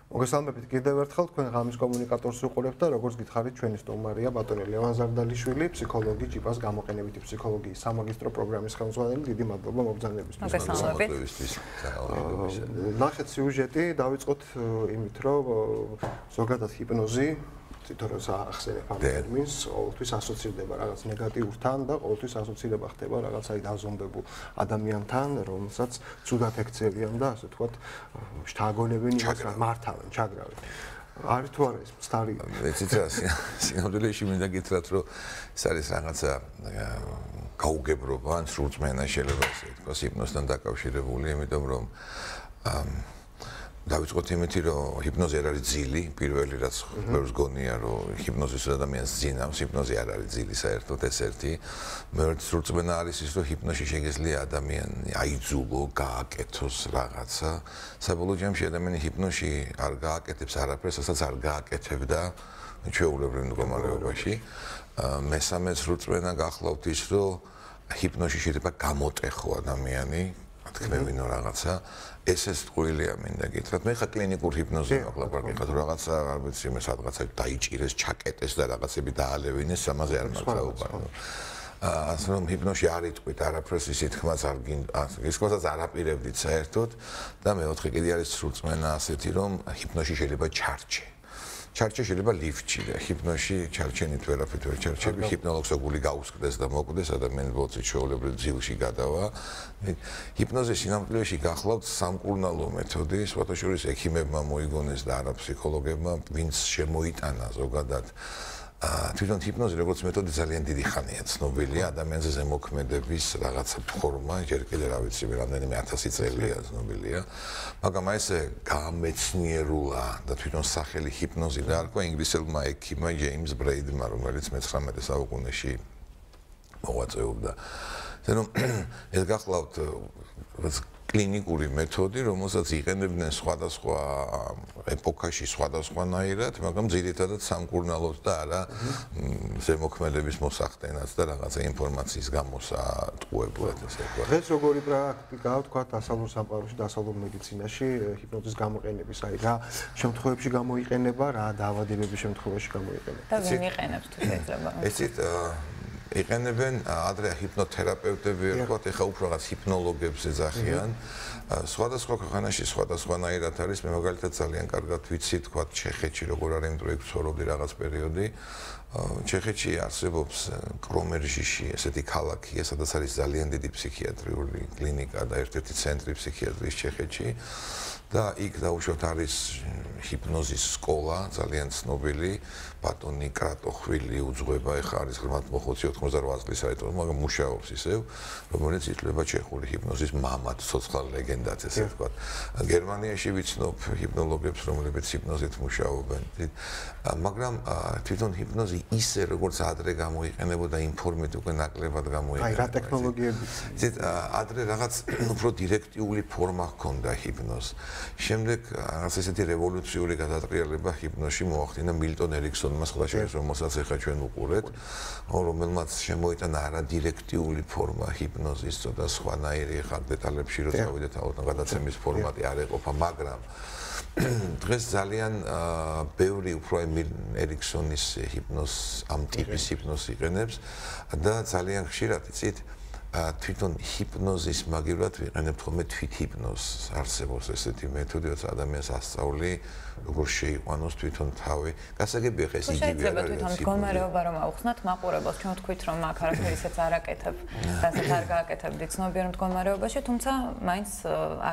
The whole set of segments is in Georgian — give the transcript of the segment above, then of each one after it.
მოგესალმებით კიდევ ერთხელ თქვენ ღამის კომუნიკატორს უყურებთ და როგორც გითხარით ჩვენი სტუმარია ბატონი ლევან ზარდალიშვილი, ფსიქოლოგი, ჯიპას გამოყენებითი ფსიქოლოგიის სამაგისტრო პროგრამის ხელმძღვანელი. დიდი მადლობა მოგზაურობისთვის. მოგესალმებით. ნახეთ სიუჟეტი, დავიწყოთ იმით, რომ ზოგადად ჰიპნოზი თითოეულს ახსენებ ამ ტერმინს, ყოველთვის ასოცირდება რაღაც ნეგატიურთან და ყოველთვის ასოცირება ხდება რაღაც აი დაზომბებულ ადამიანთან, რომელსაც ცუდად ექცევიან და ასე ვთქვათ, შთაგონებენ იმას, მართავენ, ჩაგრავენ. არის თუ არა ეს მცდარია? ეცით რა, სინამდვილეში მინდა გითხრათ, რომ ეს არის რაღაცა გაუგებრობა, ან სრულწმენა შეიძლება ასე ითქვას, ჰიპნოზთან დაკავშირებული, იმიტომ რომ დავიწყოთ იმით, რომ ჰიპნოზი არ არის ძილი, პირველი რაც ყველს გონია, რომ ჰიპნოზის ადამიანს ძინავს, ჰიპნოზი არ არის ძილი საერთოდ, ეს ერთი. მეორე სრულწმენა არის ის, რომ ჰიპნოზში შეგეძლია ადამიანი აიძულო, გააკეთოს რაღაცა. საბოლოო ჯამში ადამიანი ჰიპნოზში არ გააკეთებს არაფერს, რასაც არ გააკეთებდა ჩვეულებრივ მდგომარეობაში. მესამე სრულწმენა გახლავთ ის, რომ ჰიპნოზში შეიძლება გამოტეხო ადამიანი, თქმევინო რაღაცა. ეს ტყუილია მინდა გითხრათ. მე ხა კლინიკურ ჰიპნოზზე ვაკლებარ გიხათ რომ რაღაცა არ ვიცი მე სადღაცა დაიჭირეს, ჩაკეტეს და რაღაცები დაალევინეს, ამაზე არ მართლობა. ასე რომ ჰიპნოზში არ იტყვით არაფერს, ისე თქმაც არ ის ყოველსაც არ აპირებდით საერთოდ და მეოთხე კიდე არის სრულწმენა ასეთი რომ ჰიპნოზში შეიძლება ჩარჩე. ჩარჩე შეიძლება ლიფტში და ჰიპნოზში ჩარჩენით ვერაფრით ვერ ჩარჩები, ჰიპნოლოგს გული გაუსკდეს და მოკვდეს ადამიანი ბოთი ჩვეულებრივ ძილში გადავა. ჰიპნოზი სინამდვილეში გახლავთ სამკურნალო მეთოდი, სხვათა შორის ექიმებმა მოიგონეს და არა ფსიქოლოგებმა, ვინც შემოიტანა ზოგადად თვითონ ჰიპნოზი როგორც მეთოდი ძალიან დიდი ხანია ცნობილია, ადამიანზე ზემოქმედების რაღაცა ფორმა, ჯერ კიდევ რა ვიცი, რამდენიმე 1000 წელია ცნობილია, მაგრამ ესე გამეცნიერულა და თვითონ სახელი ჰიპნოზი დაარქვა ინგლისელმა ექიმმა ჯეიმს ბრეიდმა, რომელიც მე-19 საუკუნეში მოვაწეობდა. რომ ეს გახლავთ კლინიკური მეთოდი, რომელსაც იყენებდნენ სხვადასხვა ეპოქაში სხვადასხვანაირად, მაგრამ ძირითადად სამკურნალოდ და არა ზემოქმედების მოსახდენად და რაღაცა ინფორმაციის გამოსატყუებლად ესე ვთქვათ. დღეს როგორი პრაქტიკაა, ვთქვათ, დასავლურ სამყაროში, დასავლურ მედიცინაში ჰიპნოზის გამოყენების, აი რა შემთხვევებში გამოიყენება, რა დაავადებების შემთხვევაში გამოიყენება? და ვინ იყენებს თუ შეიძლება? ესეთ იყენებენ ადრე ჰიპნოთერაპევტები ვთქვათ, ეხლა უფრო რაღაც ჰიპნოლოგებს ეძახიან. სხვადასხვა ქვეყანაში სხვადასხვანაირად არის, მე მაგალითად ძალიან კარგად ვიცი, ვთქვათ, ჩეხეთში როგორ არის იმ დროით ვცხოვრობდი რაღაც პერიოდი. ჩეხეთში არსებობს კრომერჟიში ესეთი ქალაქია, სადაც არის ძალიან დიდი ფსიქიატრიული კლინიკა და ერთ-ერთი ცენტრი ფსიქიატრიის ჩეხეთში. და იქ დაუშვათ არის ჰიპნოზის სკოლა, ძალიან ცნობილი, ბატონი კრატოხვილი უძღვება, ეხლა არის ღრმად მოხოცი 98 წლის საერთოდ, მაგრამ მუშაობს ისევ, რომელიც ითვლება ჩეხური ჰიპნოზის მამად, ცოცხალ ლეგენდად, ესე ვთქვათ. გერმანიაში ვიცნობ ჰიპნოლოგებს, რომლებიც ჰიპნოზით მუშაობენ. მაგრამ თვითონ ჰიპნოზი ისე, როგორც ადრე გამოიყენებოდა იმ ფორმით უკვე ნაკლებად გამოიყენება. აი, რა ტექნოლოგიები? ადრე რაღაც უფრო დირექტიული ფორმა ჰქონდა ჰიპნოზს. შემდეგ რაღაც ესეთი რევოლუციური გადატრიალება ჰიპნოზში მოახდინა მილტონ ერიქსონმა სხვადასხვა, რომელსაც ახლა ჩვენ უყურეთ, რომელმაც შემოიტანა არადირექტიული ფორმა ჰიპნოზის, ცოტა სხვანაირი, ხარ დეტალებში რო წავიდეთ, ალბათ გადაცემის ფორმატი არ ეყოფა, მაგრამ დღეს ძალიან ბევრი უფრო ერიქსონის ჰიპნოზს, ამ ტიპის ჰიპნოზს იყენებს და ძალიან ხშირად იცით თვითონ ჰიპნოზის მაგივრად ვიყენებთ ხოლმე თვით ჰიპნოზს. არსებობს ესეთი მეთოდი, რაც ადამიანს ასწავლი, როგორ შეიყვანოს თვითონ თავი. გასაგებია ხა ეს იგივე არის. შეიძლება თვითონ მდგომარეობა რომ აუხსნათ მაყურებელს, ჩვენ ვთქვით რომ აქ არაფერი ისეც არ აკეთებ, რასაც არ გააკეთებდი ცნობიერ მდგომარეობაში, თუმცა მაინც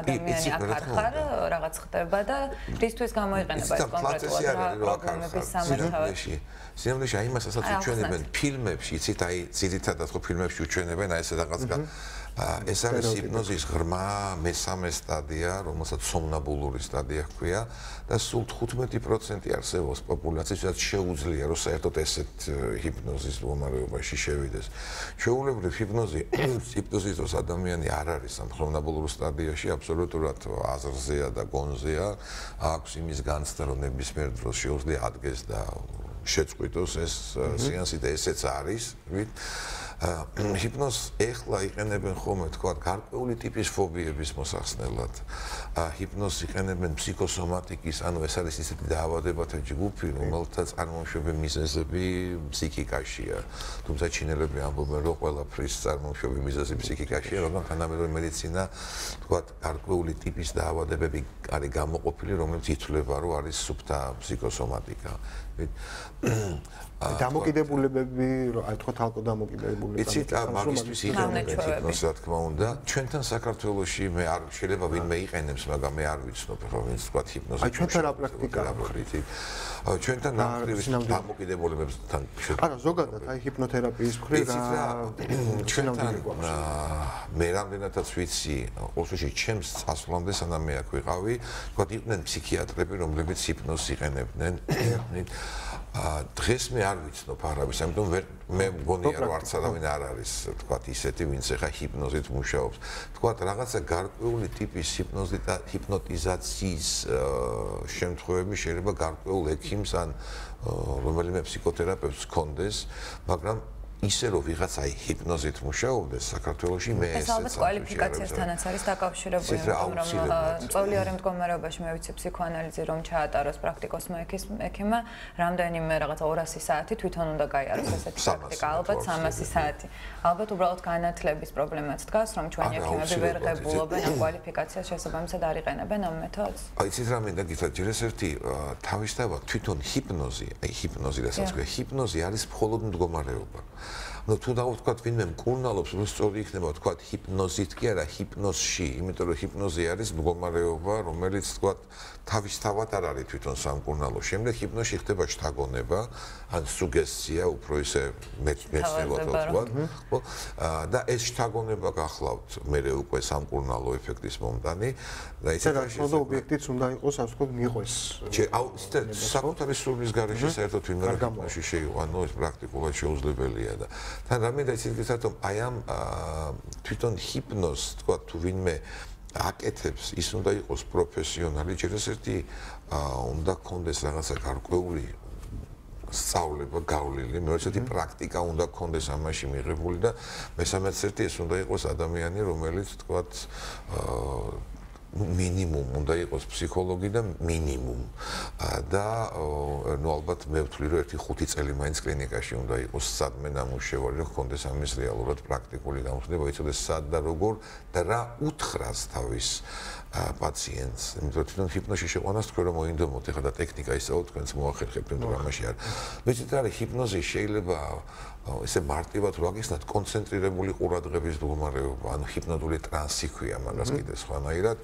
ადამიანი აქ არ ხარ, რაღაც ხდება და რისთვის გამოიყენება ეს კონკრეტულად პრობლემების სამართავად. სინამდვილეში აი იმასაც უჩვენებენ ფილმებში, იცით, აი ძირითადად ხო ფილმებში უჩვენებენ აი ესე რაღაც ეს არის ჰიპნოზის ღრმა მესამე სტადია, რომელსაც სომნაბულური სტადია ჰქვია და სულ 15% არსებობს პოპულაციის, რაც შეუძლია რომ საერთოდ ესეთ ჰიპნოზის მდგომარეობაში შევიდეს. ჩვეულებრივ ჰიპნოზის დროს ადამიანი არ არის ამ სომნაბულურ სტადიაში, აბსოლუტურად აზრზეა და გონზეა, აქვს იმის განცდა, რომ ნებისმიერ დროს შეუძლია ადგეს და შეწყვიტოს ეს სეანსი და ესეც არის, ვით ჰიპნოზს ეხლა იყენებენ ხოლმე თქვა გარკვეული ტიპის ფობიების მოსახსნელად. ჰიპნოზს იყენებენ ფსიქოსომატიკის, ანუ ეს არის ისეთი დაავადებათა ჯგუფი, რომელთა წარმოშობი მიზეზები ფსიქიკაშია. თუმცა ჩინელები ამბობენ, რომ ყველაფრის წარმოშობი მიზეზი ფსიქიკაშია, მაგრამ თანამედროვე მედიცინა თქვა გარკვეული ტიპის დაავადებები არის გამოყოფილი, რომელიც ითვლება, რომ არის სუფთა ფსიქოსომატიკა. დამოკიდებულებები, აი თქვა თალკო დამოკიდებულებები. იცით, მაგისტრის იყენებენ ჰიპნოზს, რა თქმა უნდა. ჩვენთან საქართველოში მე არ შეიძლება ვინმე იყენებს, მაგრამ მე არ ვიცნობ, რომ ვინც თქვა ჰიპნოზს. აი ჩვენთან რა პრაქტიკაა? ჩვენთან ნახრივის დამოკიდებულებებთან არა, ზოგადად აი ჰიპნოთერაპიის მხრივ რა ჩვენთან მე რამდენადაც ვიცი, ოსოში ჩემს წასვლამდე სანამ მე აქ ვიყავი, თქვა იყვნენ ფსიქიატრები, რომლებიც ჰიპნოზს იყენებდნენ. დღეს მე არ ვიცნობ არავის, ამიტომ მე მგონია რომ არც არავინ არ არის, თქვა ისეთი, ვინც ახლა ჰიპნოზით მუშაობს. თქვა რაღაცა გარკვეული ტიპის ჰიპნოტიზაციის შემთხვევები შეიძლება გარკვეულ ექიმს ან რომელიმე ფსიქოთერაპევტს ჰქონდეს, მაგრამ ისე რომ ვიღაც აი ჰიპნოზით მუშაობდეს საქართველოში მე ეს ალბათ კვალიფიკაციასთანაც არის დაკავშირებული, რომ სწავლიანი მდგომარეობაში მე ვიცი ფსიქოანალიზი რომ ჩაატაროს პრაქტიკოსმა ექიმმა, რამდენიმე რაღაცა 200 საათი თვითონ უნდა გაიაროს ესეთი პრაქტიკა, ალბათ 300 საათი. ალბათ უბრალოდ განათლების პრობლემაც დგას, რომ ჩვენი ექიმები ვერ ღებულობენ ამ კვალიფიკაციას, შესაბამისად არ იყენებენ ამ მეთოდს. აი იცით რა მინდა გითხრათ, ჯერ ეს ერთი თავისთავად თვითონ ჰიპნოზი, აი ჰიპნოზი რასაც ქვია, ჰიპნოზი არის მხოლოდ მდგომარეობა. Ну, თუ დავთქვათ, ვინმე მკურნალობს, რომ სწორი იქნება ვთქვათ ჰიპნოზით კი არა, ჰიპნოზში, იმიტომ რომ ჰიპნოზი არის მდგომარეობა, რომელიც ვთქვათ თავისთავად არ არის თვითონ სამკურნალო. შემდეგ ჰიპნოზში ხდება შთაგონება, ან სუგესტია, უფრო ისე მეცნიერულად ვთქვათ, ხო? და ეს შთაგონება გახლავთ მერე უკვე სამკურნალო ეფექტის მომდანი და ისეთ რა ობიექტიც უნდა იყოს, ასე ვთქვათ, მიყვეს. აუ, საკუთარი სურვილის გარეშე საერთოდ ვინმე ჰიპნოზში შეიყვანო, ეს პრაქტიკულად შეუძლებელია და თან რამე იცით რომ აი ამ თვითონ ჰიპნოზს თქვა თუ ვინმე აკეთებს ის უნდა იყოს პროფესიონალი, ჯერ ერთი უნდა ქონდეს რაღაცა გარკვეული სწავლება გავლილი, მეერთი პრაქტიკა უნდა ქონდეს ამაში მიღებული და მესამეც ერთი ეს უნდა იყოს ადამიანი, რომელიც თქვა მინიმუმ უნდა იყოს ფსიქოლოგი და მინიმუმ და ნუ ალბათ მე ვთვლი რომ 1-5 წელი მაინც კლინიკაში უნდა იყოს სადმე ნამუშევარი რომ ჰქონდეს ამის რეალურად პრაქტიკული გამოცდილება იცოდეს სად და როგორ და რა უთხრას თავის პაციენტს იმიტომ რომ ჰიპნოზში შეყვანას თქვენ რომ მოინდომოთ ეხლა და ტექნიკა ისაუბრეთ თქვენს მოახერხებთ იმიტომ რომ ამაში არ ვიცით რა არის ჰიპნოზი შეიძლება ესე მარტივად რო აგიხსნათ კონცენტრირებული ყურადღების მდგომარეობა ანუ ჰიპნოტული ტრანსი ქვია მაგას კიდე სხვანაირად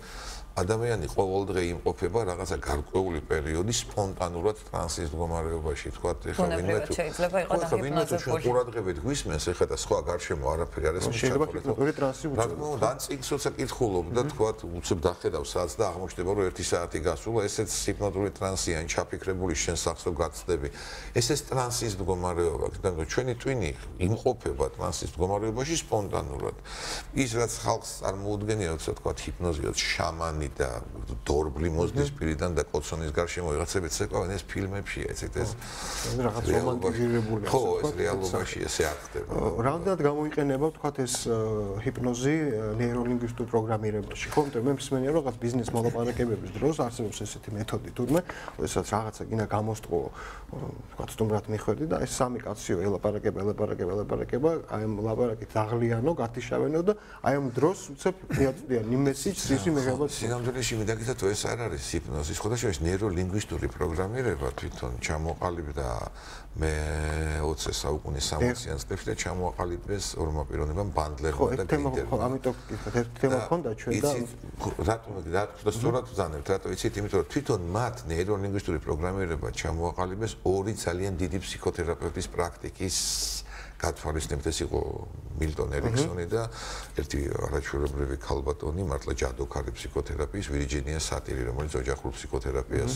ადამიანი ყოველდღე იმყოფება რაღაცა გარკვეული პერიოდი სპონტანურად ტრანსის მდგომარეობაში თქვა ეხლა ვინმე თუ შეიძლება იყოს და ჰიპნოზი ყურადღებით გვისმენს ეხლა და სხვა გარშემო არაფერი არ ესმის შეიძლება ჰიპნოტური ტრანსი უწოდოს და წიგნსოცა კითხულობ და თქვა უცებ დახედავ საათს და აღმოჩნდება რომ 1 საათი გასულა ესეც ჰიპნოტური ტრანსი ან ჩაფიქრებული შენ სახსოვ გაცდები ეს ტრანსის მდგომარეობა და ჩვენი ტვინი იმყოფება ტრანსის მდგომარეობაში სპონტანურად ის რაც ხალხს წარმოუდგენია როცა თქვა ჰიპნოზიო შამანი და დორბლი მოზდის პირიდან და კოცონის გარშემო ვიღაცებიც ეკავენ ეს ფილმებში ეცეთ ეს რაღაც რომანტიზირებული ხო ეს რეალობაში ესე არ ხდება რამდენად გამოიყენება ვთქვათ ეს ჰიპნოზი ნეიროლინგვისტურ პროგრამირებაში ხო მე მსმენია რომ რაღაც ბიზნეს მოლაპარაკებების დროს არსებობს ესეთი მეთოდი თურმე როდესაც რაღაცა გინდა გამოსტყო ვთქვათ სტუმრად მიხვედი და ეს სამი კაციო ელაპარაკება აი ამ ლაპარაკით აღლიანო გათიშავენო და აი ამ დროს უცებ მიაწვდიან იმ მესიჯს ისი მეგაბათ სინამდვილეში მე დაგითხრათ ეს არ არის ჰიპნოზი ხოდაშორის ნეიროლინგვისტური პროგრამირება თვითონ ჩამოყალიბდა მე 20 საუკუნის 60-იან წლებში და ჩამოყალიბეს ორმო პიროვნებამ ბანდლერმა და გრინდერმა. ხო, ამიტომ ერთ თემა ჰქონდა ჩვენ და რატომ სწორად ვზანებთ, რატო იცით, იმიტომ რომ თვითონ მათ ნეიროლინგვისტური პროგრამირება ჩამოყალიბეს ორი ძალიან დიდი ფსიქოთერაპევტის პრაქტიკის გათვალისწინებთ ეს იყო მილტონ ერიქსონი და ერთი არაჩვეულებრივი ქალბატონი მართლა ჯადოქარი ფსიქოთერაპიის ვირჯინია სატირი რომელიც ოჯახურ ფსიქოთერაპიას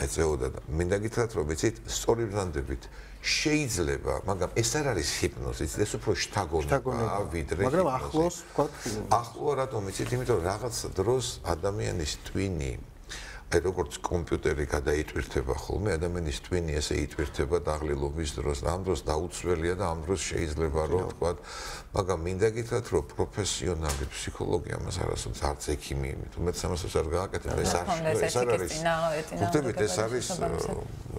ეწეოდა და მინდა გითხრათ რომ იცით სწორი ბრანდებით შეიძლება მაგრამ ეს არ არის ჰიპნოზი ეს უფრო შთაგონება ვიდრე მაგრამ ახლოს ვთქვათ ახლო რატომ იცით იმიტომ რომ რაღაც დროს ადამიანის ტვინი აი როგორც კომპიუტერი გადაიტვირთება ხოლმე, ადამიანის ტვინი ესე იტვირთება დაღლილობის დროს, ამ დროს დაუცველია და ამ დროს შეიძლება რომ თქვა, მაგრამ მინდა გითხრათ, რომ პროფესიონალი ფსიქოლოგი ამას არასოდეს არც ექიმი, თუმცა ამასაც არ გააკეთებ, ეს არის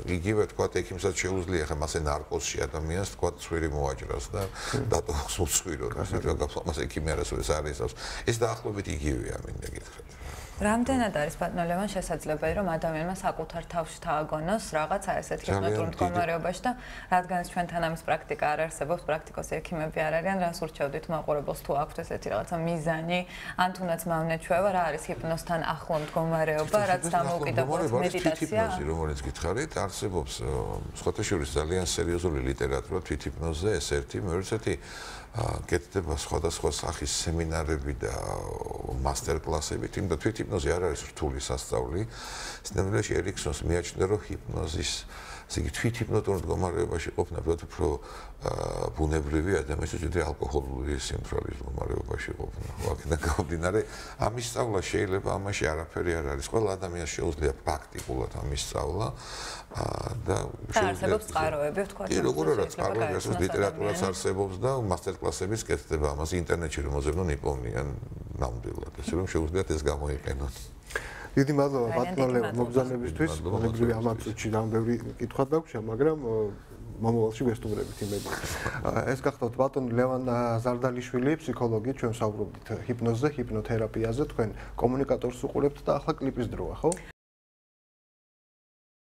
იგივე თქვა ექიმსაც შეუძლია ხა მასე ნარკოზში ადამიანს თქვა ცვირი მოაჭრას და დატოვოს უცვიროდ, ასე რომ გაფლამას ექიმი არასოდეს არის ეს დაახლოებით იგივეა მინდა გითხრათ. რამდენად არის ბატონო ლევან შესაძლებელი რომ ადამიანმა საკუთარ თავში დააგონოს რაღაცა ესეთ ჰიპნოტურ მდგომარეობაში და რადგანაც ჩვენთან ამის პრაქტიკა არ არსებობს, პრაქტიკოსი ექიმები არ არიან, რას ურჩევდით მაყურებელს თუ აქვთ ესეთი რაღაცა მიზანი, ან თუნდაც მავნეჩვევა, რა არის ჰიპნოსთან ახლო მდგომარეობა, რაც დამოუკიდებლად მედიტაცია, რომელიც გითხარით, არსებობს სხვათა შორის ძალიან სერიოზული ლიტერატურა თვითჰიპნოზზე, ეს ერთი, მეორე კეთდება სხვადასხვა სახის სემინარები და მასტერ-კლასები, თუმცა თვითჰიპნოზი არ არის რთული სასწავლი. სინამდვილეში ერიქსონს მიაჩნდა, რომ ჰიპნოზის ისე თვითჰიპნოტურ მდგომარეობაში ყოფნა უფრო ბუნებრივი ადამიანის ვიდრე ალკოჰოლური სიმთვრალის მდგომარეობაში ყოფნა. აქედან გამომდინარე, ამის სწავლა შეიძლება ამაში არაფერი არ არის. ყველა ადამიანს შეუძლია პრაქტიკულად ამის სწავლა და არსებობს წყაროები, ვთქვათ. კი, როგორ არა წყაროები, ასე ლიტერატურაც არსებობს და მასტერ-კლასებიც კეთდება ამაზე ინტერნეტში რომ მოძებნონ იპოვნიან ნამდვილად, ესე რომ შეუძლიათ ეს გამოიყენონ. დიდი მადლობა ბატონო ლევან მოგზაურობისთვის. მეგრული ამ წუთში ძალიან ბევრი კითხვა დაგვშა, მაგრამ მომავალში ვესტუმრებით იმედი. ეს გახდათ ბატონო ლევან ზარდალიშვილი, ფსიქოლოგი, ჩვენ საუბრობდით ჰიპნოზზე, ჰიპნოთერაპიაზე, თქვენ კომუნიკატორს უყურებთ და ახლა კლიპის დროა, ხო?